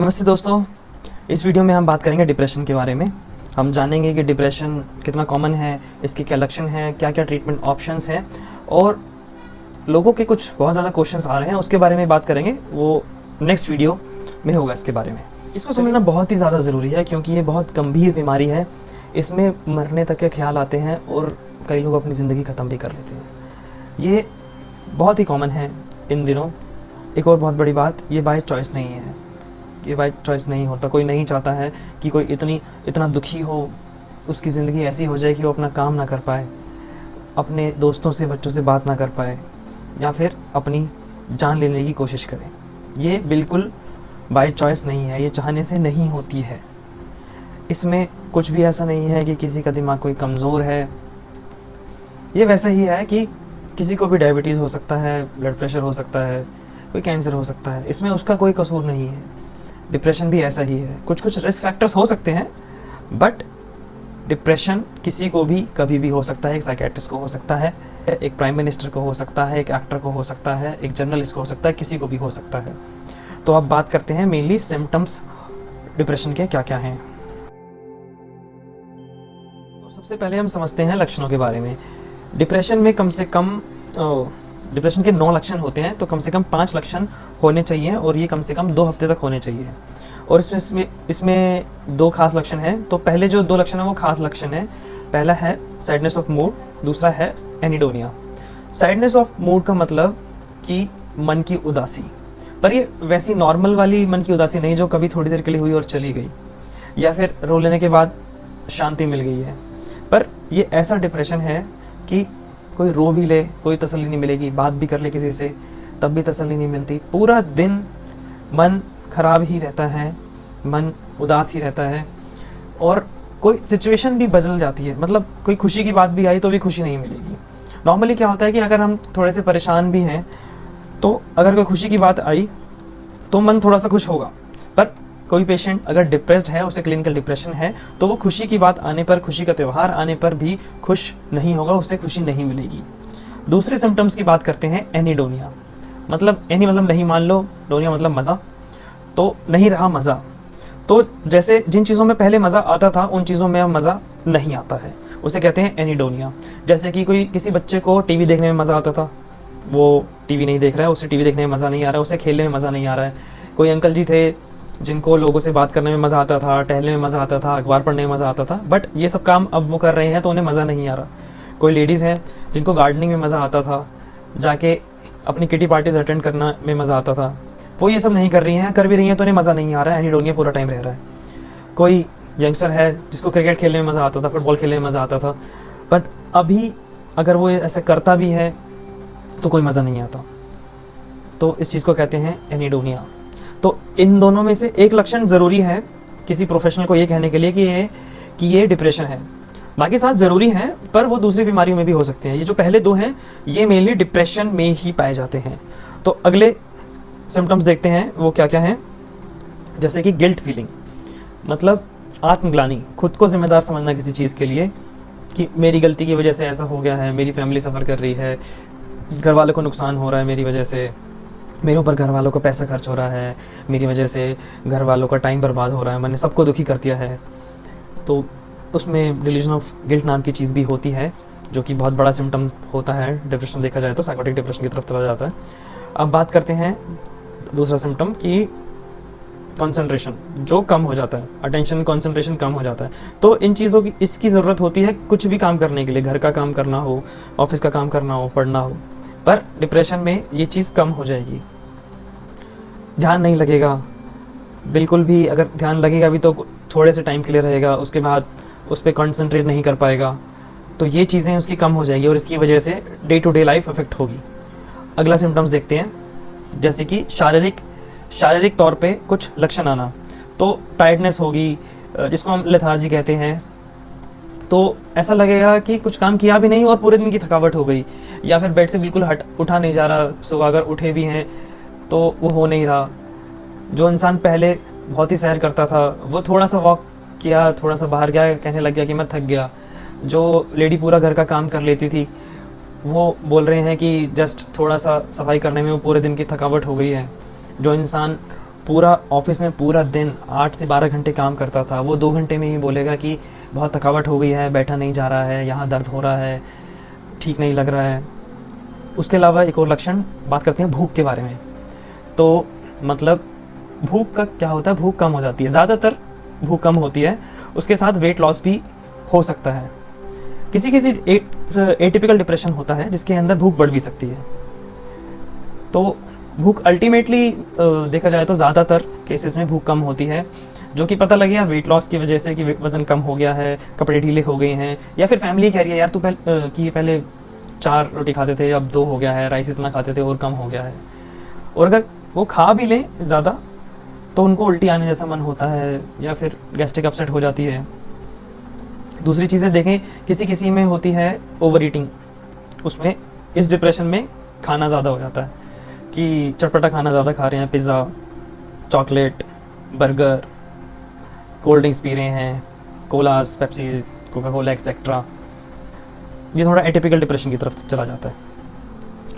नमस्ते दोस्तों, इस वीडियो में हम बात करेंगे डिप्रेशन के बारे में। हम जानेंगे कि डिप्रेशन कितना कॉमन है, इसके क्या लक्षण हैं, क्या क्या ट्रीटमेंट ऑप्शंस हैं और लोगों के कुछ बहुत ज़्यादा क्वेश्चंस आ रहे हैं, उसके बारे में बात करेंगे। वो नेक्स्ट वीडियो में होगा इसके बारे में। इसको समझना बहुत ही ज़्यादा ज़रूरी है क्योंकि ये बहुत गंभीर बीमारी है। इसमें मरने तक के ख्याल आते हैं और कई लोग अपनी ज़िंदगी ख़त्म भी कर लेते हैं। ये बहुत ही कॉमन है इन दिनों। एक और बहुत बड़ी बात, ये बाय चॉइस नहीं है। ये बाय चॉइस नहीं होता। कोई नहीं चाहता है कि कोई इतना दुखी हो, उसकी ज़िंदगी ऐसी हो जाए कि वो अपना काम ना कर पाए, अपने दोस्तों से बच्चों से बात ना कर पाए या फिर अपनी जान लेने की कोशिश करे। ये बिल्कुल बाय चॉइस नहीं है, ये चाहने से नहीं होती है। इसमें कुछ भी ऐसा नहीं है कि किसी का दिमाग कोई कमज़ोर है। ये वैसा ही है कि किसी को भी डायबिटीज़ हो सकता है, ब्लड प्रेशर हो सकता है, कोई कैंसर हो सकता है। इसमें उसका कोई कसूर नहीं है। डिप्रेशन भी ऐसा ही है। कुछ रिस्क फैक्टर्स हो सकते हैं, बट डिप्रेशन किसी को भी कभी भी हो सकता है। एक साइकेट्रिस्ट को हो सकता है, एक प्राइम मिनिस्टर को हो सकता है, एक एक्टर को हो सकता है, एक जर्नलिस्ट को हो सकता है, किसी को भी हो सकता है। तो अब बात करते हैं मेनली सिम्टम्स डिप्रेशन के क्या क्या हैं। तो सबसे पहले हम समझते हैं लक्षणों के बारे में। डिप्रेशन में कम से कम डिप्रेशन के 9 लक्षण होते हैं, तो कम से कम 5 लक्षण होने चाहिए और ये कम से कम 2 हफ्ते तक होने चाहिए। और इसमें 2 खास लक्षण हैं। तो पहले जो 2 लक्षण हैं वो खास लक्षण है। पहला है सैडनेस ऑफ मूड, दूसरा है एनीडोनिया। सैडनेस ऑफ मूड का मतलब कि मन की उदासी, पर ये वैसी नॉर्मल वाली मन की उदासी नहीं जो कभी थोड़ी देर के लिए हुई और चली गई, या फिर रो लेने के बाद शांति मिल गई है। पर ये ऐसा डिप्रेशन है कि कोई रो भी ले, कोई तसल्ली नहीं मिलेगी, बात भी कर ले किसी से, तब भी तसल्ली नहीं मिलती। पूरा दिन मन खराब ही रहता है, मन उदास ही रहता है और कोई सिचुएशन भी बदल जाती है। मतलब कोई खुशी की बात भी आई तो भी खुशी नहीं मिलेगी। नॉर्मली क्या होता है कि अगर हम थोड़े से परेशान भी हैं तो अगर कोई खुशी की बात आई तो मन थोड़ा सा खुश होगा। पर कोई पेशेंट अगर डिप्रेस्ड है, उसे क्लिनिकल डिप्रेशन है, तो वो खुशी की बात आने पर, खुशी का त्यौहार आने पर भी खुश नहीं होगा, उसे खुशी नहीं मिलेगी। दूसरे सिम्टम्स की बात करते हैं एनीडोनिया। मतलब एनी मतलब नहीं मान लो, डोनिया मतलब मज़ा। तो नहीं रहा मज़ा। तो जैसे जिन चीज़ों में पहले मज़ा आता था उन चीज़ों में अब मज़ा नहीं आता है, उसे कहते हैं एनीडोनिया। जैसे कि किसी बच्चे को टीवी देखने में मज़ा आता था, वो टीवी नहीं देख रहा है, उसे टीवी देखने में मज़ा नहीं आ रहा है, उसे खेलने में मज़ा नहीं आ रहा है। कोई अंकल जी थे जिनको लोगों से बात करने में मज़ा आता था, टहलने में मज़ा आता था, अखबार पढ़ने में मज़ा आता था, बट ये सब काम अब वो कर रहे हैं तो उन्हें मज़ा नहीं आ रहा। कोई लेडीज़ हैं जिनको गार्डनिंग में मज़ा आता था, जाके अपनी किटी पार्टीज अटेंड करना में मज़ा आता था, वो ये सब नहीं कर रही हैं, कर भी रही हैं तो उन्हें मज़ा नहीं आ रहा है, एनीडोनिया पूरा टाइम रह रहा है। कोई यंगस्टर है जिसको क्रिकेट खेलने में मज़ा आता था, फुटबॉल खेलने में मज़ा आता था, बट अभी अगर वो ऐसा करता भी है तो कोई मज़ा नहीं आता। तो इस चीज़ को कहते हैं एनीडोनिया। तो इन दोनों में से एक लक्षण ज़रूरी है किसी प्रोफेशनल को ये कहने के लिए कि ये डिप्रेशन है। बाकी साथ ज़रूरी हैं, पर वो दूसरी बीमारियों में भी हो सकते हैं। ये जो पहले 2 हैं ये मेनली डिप्रेशन में ही पाए जाते हैं। तो अगले सिम्टम्स देखते हैं वो क्या क्या हैं। जैसे कि गिल्ट फीलिंग, मतलब आत्मग्लानि, खुद को जिम्मेदार समझना किसी चीज़ के लिए कि मेरी गलती की वजह से ऐसा हो गया है, मेरी फैमिली सफ़र कर रही है, घर वालों को नुकसान हो रहा है मेरी वजह से, मेरे ऊपर घर वालों का पैसा खर्च हो रहा है, मेरी वजह से घर वालों का टाइम बर्बाद हो रहा है, मैंने सबको दुखी कर दिया है। तो उसमें डिल्यूजन ऑफ गिल्ट नाम की चीज़ भी होती है, जो कि बहुत बड़ा सिम्टम होता है डिप्रेशन देखा जाए तो, साइकोटिक डिप्रेशन की तरफ चला जाता है। अब बात करते हैं दूसरा सिम्टम कि कंसंट्रेशन जो कम हो जाता है, अटेंशन कंसंट्रेशन कम हो जाता है। तो इन चीज़ों की इसकी ज़रूरत होती है कुछ भी काम करने के लिए, घर का काम करना हो, ऑफिस का काम करना हो, पढ़ना हो, पर डिप्रेशन में ये चीज़ कम हो जाएगी। ध्यान नहीं लगेगा बिल्कुल भी, अगर ध्यान लगेगा भी तो थोड़े से टाइम के लिए रहेगा, उसके बाद उस पर कॉन्सेंट्रेट नहीं कर पाएगा। तो ये चीज़ें उसकी कम हो जाएगी और इसकी वजह से day to day life affect होगी। अगला सिम्टम्स देखते हैं, जैसे कि शारीरिक तौर पे कुछ लक्षण आना। तो टायर्डनेस होगी, जिसको हम लेथार्जी कहते हैं। तो ऐसा लगेगा कि कुछ काम किया भी नहीं और पूरे दिन की थकावट हो गई, या फिर बेड से बिल्कुल उठा नहीं जा रहा, सुबह अगर उठे भी हैं तो वो हो नहीं रहा। जो इंसान पहले बहुत ही सैर करता था वो थोड़ा सा वॉक किया, थोड़ा सा बाहर गया, कहने लग गया कि मैं थक गया। जो लेडी पूरा घर का काम कर लेती थी वो बोल रहे हैं कि जस्ट थोड़ा सा सफाई करने में वो पूरे दिन की थकावट हो गई है। जो इंसान पूरा ऑफिस में पूरा दिन 8 से 12 घंटे काम करता था, वो 2 घंटे में ही बोलेगा कि बहुत थकावट हो गई है, बैठा नहीं जा रहा है, यहाँ दर्द हो रहा है, ठीक नहीं लग रहा है। उसके अलावा एक और लक्षण बात करते हैं भूख के बारे में। तो मतलब भूख का क्या होता है, भूख कम हो जाती है, ज़्यादातर भूख कम होती है, उसके साथ वेट लॉस भी हो सकता है। किसी किसी एटिपिकल डिप्रेशन होता है जिसके अंदर भूख बढ़ भी सकती है। तो भूख अल्टीमेटली देखा जाए तो ज़्यादातर केसेस में भूख कम होती है, जो कि पता लग गया वेट लॉस की वजह से कि वज़न कम हो गया है, कपड़े ढीले हो गए हैं, या फिर फैमिली कह रही है यार तू पहले 4 रोटी खाते थे अब 2 हो गया है, राइस इतना खाते थे और कम हो गया है। और अगर वो खा भी लें ज़्यादा तो उनको उल्टी आने जैसा मन होता है या फिर गैस्ट्रिक अपसेट हो जाती है। दूसरी चीज़ें देखें, किसी किसी में होती है ओवर ईटिंग, उसमें इस डिप्रेशन में खाना ज़्यादा हो जाता है कि चटपटा खाना ज़्यादा खा रहे हैं, pizza, chocolate, burger, cold drinks P रहे हैं, कोलास, पेप्सीज, कोका कोला एक्सेट्रा। ये थोड़ा एटिपिकल डिप्रेशन की तरफ चला जाता है।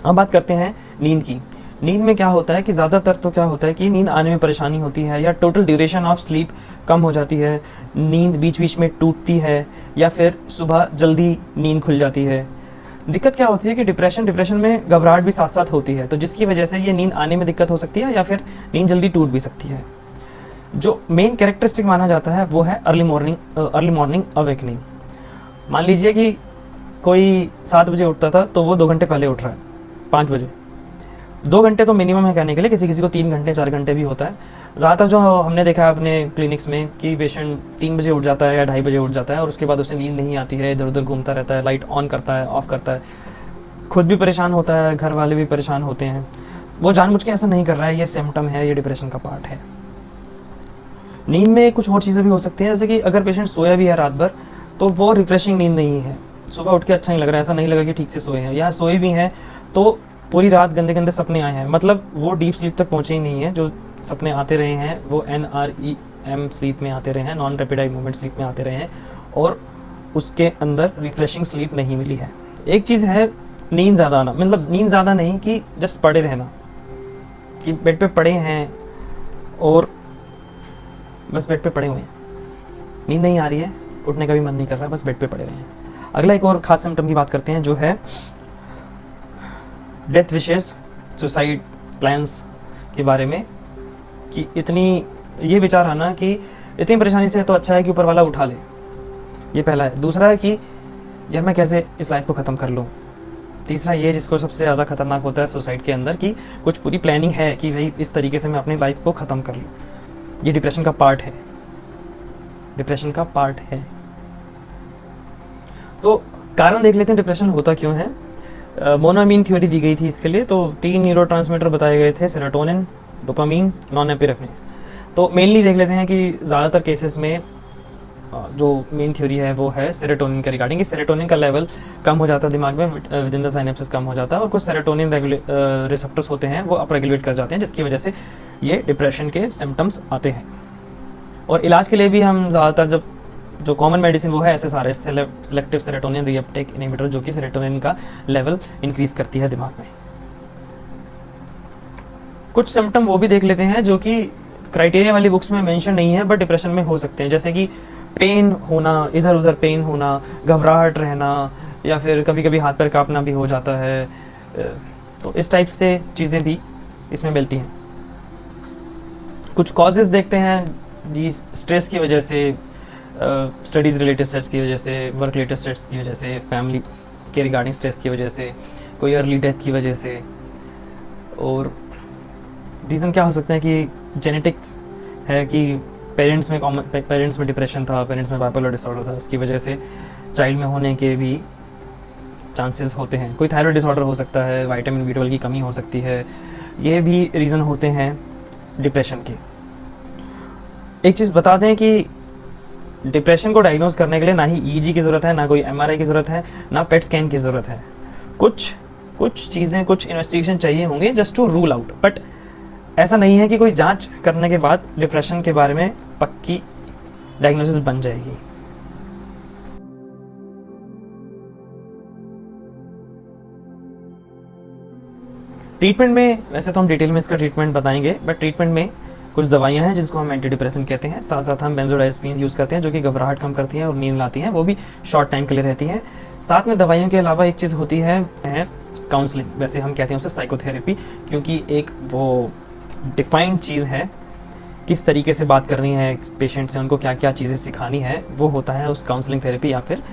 अब बात करते हैं नींद की। नींद में क्या होता है कि ज़्यादातर तो क्या होता है कि नींद आने में परेशानी होती है या टोटल ड्यूरेशन ऑफ स्लीप कम हो जाती है, नींद बीच बीच में टूटती है या फिर सुबह जल्दी नींद खुल जाती है। दिक्कत क्या होती है कि डिप्रेशन में घबराहट भी साथ साथ होती है, तो जिसकी वजह से ये नींद आने में दिक्कत हो सकती है या फिर नींद जल्दी टूट भी सकती है। जो मेन कैरेक्टरिस्टिक माना जाता है वो है अर्ली मॉर्निंग अवेकनिंग। मान लीजिए कि कोई 7 बजे उठता था तो वो 2 घंटे पहले उठ रहा है 5 बजे। 2 घंटे तो मिनिमम है कहने के लिए, किसी किसी को 3 घंटे 4 घंटे भी होता है। ज़्यादातर जो हमने देखा है अपने क्लिनिक्स में कि पेशेंट 3 बजे उठ जाता है या 2:30 बजे उठ जाता है और उसके बाद उसे नींद नहीं आती है, इधर उधर घूमता रहता है, लाइट ऑन करता है, ऑफ करता है, खुद भी परेशान होता है, घर वाले भी परेशान होते हैं। वो जानबूझ के ऐसा नहीं कर रहा है, ये सिम्टम है, ये डिप्रेशन का पार्ट है। नींद में कुछ और चीज़ें भी हो सकती हैं, जैसे कि अगर पेशेंट सोया भी है रात भर तो वो रिफ्रेशिंग नींद नहीं है, सुबह उठ के अच्छा नहीं लग रहा है, ऐसा नहीं लगा कि ठीक से सोए हैं, या सोए भी हैं तो पूरी रात गंदे गंदे सपने आए हैं, मतलब वो डीप स्लीप तक पहुँचे ही नहीं है। जो सपने आते रहे हैं वो NREM स्लीप में आते रहे हैं, non rapid eye movement sleep में आते रहे हैं, और उसके अंदर रिफ्रेशिंग स्लीप नहीं मिली है। एक चीज़ है नींद ज़्यादा आना, मतलब नींद ज़्यादा नहीं कि जस्ट पड़े रहना, कि बेड पे पड़े हैं और बस बेड पे पड़े हुए हैं, नींद नहीं आ रही है, उठने का भी मन नहीं कर रहा है, बस बेड पे पड़े रहे हैं। अगला एक और खास सिम्टम की बात करते हैं जो है डेथ विशेस, सुसाइड प्लान्स के बारे में, कि इतनी ये विचार आना कि इतनी परेशानी से तो अच्छा है कि ऊपर वाला उठा ले, ये पहला है। दूसरा है कि यार मैं कैसे इस लाइफ को ख़त्म कर लूँ। तीसरा ये जिसको सबसे ज़्यादा खतरनाक होता है सुसाइड के अंदर, कि कुछ पूरी प्लानिंग है कि भाई इस तरीके से मैं अपनी लाइफ को ख़त्म कर लूँ। ये डिप्रेशन का पार्ट है, डिप्रेशन का पार्ट है। तो कारण देख लेते हैं डिप्रेशन होता क्यों है। मोनोमीन थ्योरी दी गई थी इसके लिए, तो 3 न्यूरोट्रांसमीटर बताए गए थे, सेरोटोनिन, डोपामीन, नॉरएपिनेफ्रिन। तो मेनली देख लेते हैं कि ज़्यादातर केसेस में जो मेन थ्योरी है वो है सेरोटोनिन के रिगार्डिंग, कि सेरोटोनिन का लेवल कम हो जाता है दिमाग में, विद इन द साइनेप्सिस कम हो जाता है, और कुछ सेरोटोनिन रिसेप्टर्स होते हैं वो अपरेगुलेट कर जाते हैं, जिसकी वजह से ये डिप्रेशन के सिम्टम्स आते हैं। और इलाज के लिए भी हम ज़्यादातर जब जो कॉमन मेडिसिन वो है SSRI, selective serotonin reuptake inhibitor, जो कि सेरोटोनिन का लेवल इंक्रीज करती है दिमाग में। कुछ सिम्टम वो भी देख लेते हैं जो कि क्राइटेरिया वाली बुक्स में मेंशन नहीं है बट डिप्रेशन में हो सकते हैं, जैसे कि पेन होना, इधर उधर पेन होना, घबराहट रहना, या फिर कभी कभी हाथ पैर कांपना भी हो जाता है। तो इस टाइप से चीज़ें भी इसमें मिलती हैं। कुछ कॉजेज़ देखते हैं जी, स्ट्रेस की वजह से, स्टडीज़ रिलेटेड स्ट्रेस की वजह से, वर्क रिलेटेड स्ट्रेस की वजह से, फैमिली के रिगार्डिंग स्ट्रेस की वजह से, कोई अर्ली डेथ की वजह से। और रीज़न क्या हो सकते हैं कि जेनेटिक्स है, कि पेरेंट्स में डिप्रेशन था, पेरेंट्स में बाइपोलर डिसऑर्डर था, उसकी वजह से चाइल्ड में होने के भी चांसेस होते हैं। कोई थायराइड डिसऑर्डर हो सकता है, विटामिन B12 की कमी हो सकती है, ये भी रीज़न होते हैं डिप्रेशन के। एक चीज़ बता दें कि डिप्रेशन को डायग्नोज करने के लिए ना ही EEG की ज़रूरत है, ना कोई MRI की ज़रूरत है, ना पेट स्कैन की ज़रूरत है। कुछ चीज़ें, कुछ इन्वेस्टिगेशन चाहिए होंगे just to rule out, but ऐसा नहीं है कि कोई जांच करने के बाद डिप्रेशन के बारे में पक्की डायग्नोसिस बन जाएगी। ट्रीटमेंट में वैसे तो हम डिटेल में इसका ट्रीटमेंट बताएंगे, बट ट्रीटमेंट में कुछ दवाइयाँ हैं जिसको हम एंटी डिप्रेसेंट कहते हैं, साथ साथ हम बेंजोडाइज़ेपिन्स यूज़ करते हैं जो कि घबराहट कम करती हैं और नींद लाती हैं, वो भी शॉर्ट टाइम के लिए रहती हैं। साथ में दवाइयों के अलावा एक चीज़ होती है काउंसलिंग, वैसे हम कहते हैं उसे साइकोथेरेपी, क्योंकि एक वो डिफाइंड चीज़ है, किस तरीके से बात करनी है पेशेंट से, उनको क्या क्या चीज़ें सिखानी है, वो होता है उस काउंसलिंग थेरेपी या फिर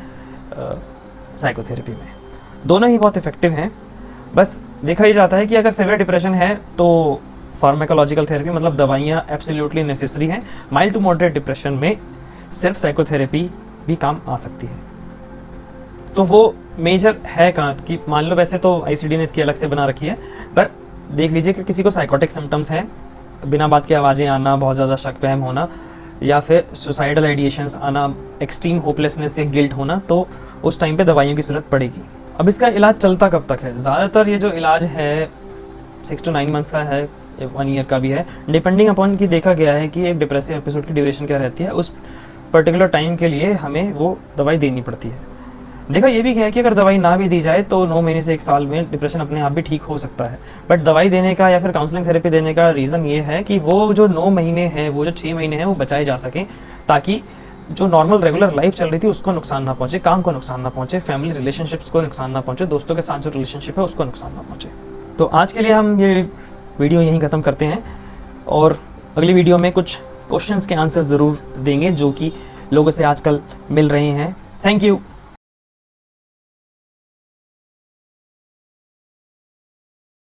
साइकोथेरेपी में। दोनों ही बहुत इफेक्टिव हैं। बस देखा ही जाता है कि अगर सिवियर डिप्रेशन है तो फार्माकोलॉजिकल थेरेपी मतलब दवाइयाँ एब्सोल्युटली नेसेसरी हैं। माइल्ड टू मॉडरेट डिप्रेशन में सिर्फ साइकोथेरेपी भी काम आ सकती है। तो वो मेजर है कहाँ कि मान लो वैसे तो आईसीडी ने इसकी अलग से बना रखी है, पर देख लीजिए कि किसी को साइकोटिक सिम्टम्स हैं, बिना बात के आवाज़ें आना, बहुत ज़्यादा शक वहम होना, या फिर सुसाइडल आइडिएशंस आना, एक्सट्रीम होपलेसनेस या गिल्ट होना, तो उस टाइम पे दवाइयों की ज़रूरत पड़ेगी। अब इसका इलाज चलता कब तक है? ज़्यादातर ये जो इलाज है 6 to 9 मंथ्स का है, 1 ईयर का भी है, डिपेंडिंग अपॉन कि देखा गया है कि एक डिप्रेसिव एपिसोड की ड्यूरेशन क्या रहती है, उस पर्टिकुलर टाइम के लिए हमें वो दवाई देनी पड़ती है। देखा ये भी गया है कि अगर दवाई ना भी दी जाए तो 9 महीने से 1 साल में डिप्रेशन अपने आप भी ठीक हो सकता है। बट दवाई देने का या फिर काउंसलिंग थेरेपी देने का रीज़न ये है कि वो जो 9 महीने हैं, वो जो 6 महीने हैं, वो बचाए जा सकें, ताकि जो नॉर्मल रेगुलर लाइफ चल रही थी उसको नुकसान ना पहुंचे, काम को नुकसान ना पहुंचे, फैमिली रिलेशनशिप्स को नुकसान ना पहुंचे, दोस्तों के साथ जो रिलेशनशिप है उसको नुकसान ना पहुंचे। तो आज के लिए हम ये वीडियो यहीं ख़त्म करते हैं और अगली वीडियो में कुछ क्वेश्चंस के आंसर ज़रूर देंगे जो कि लोगों से आजकल मिल रहे हैं। Thank you.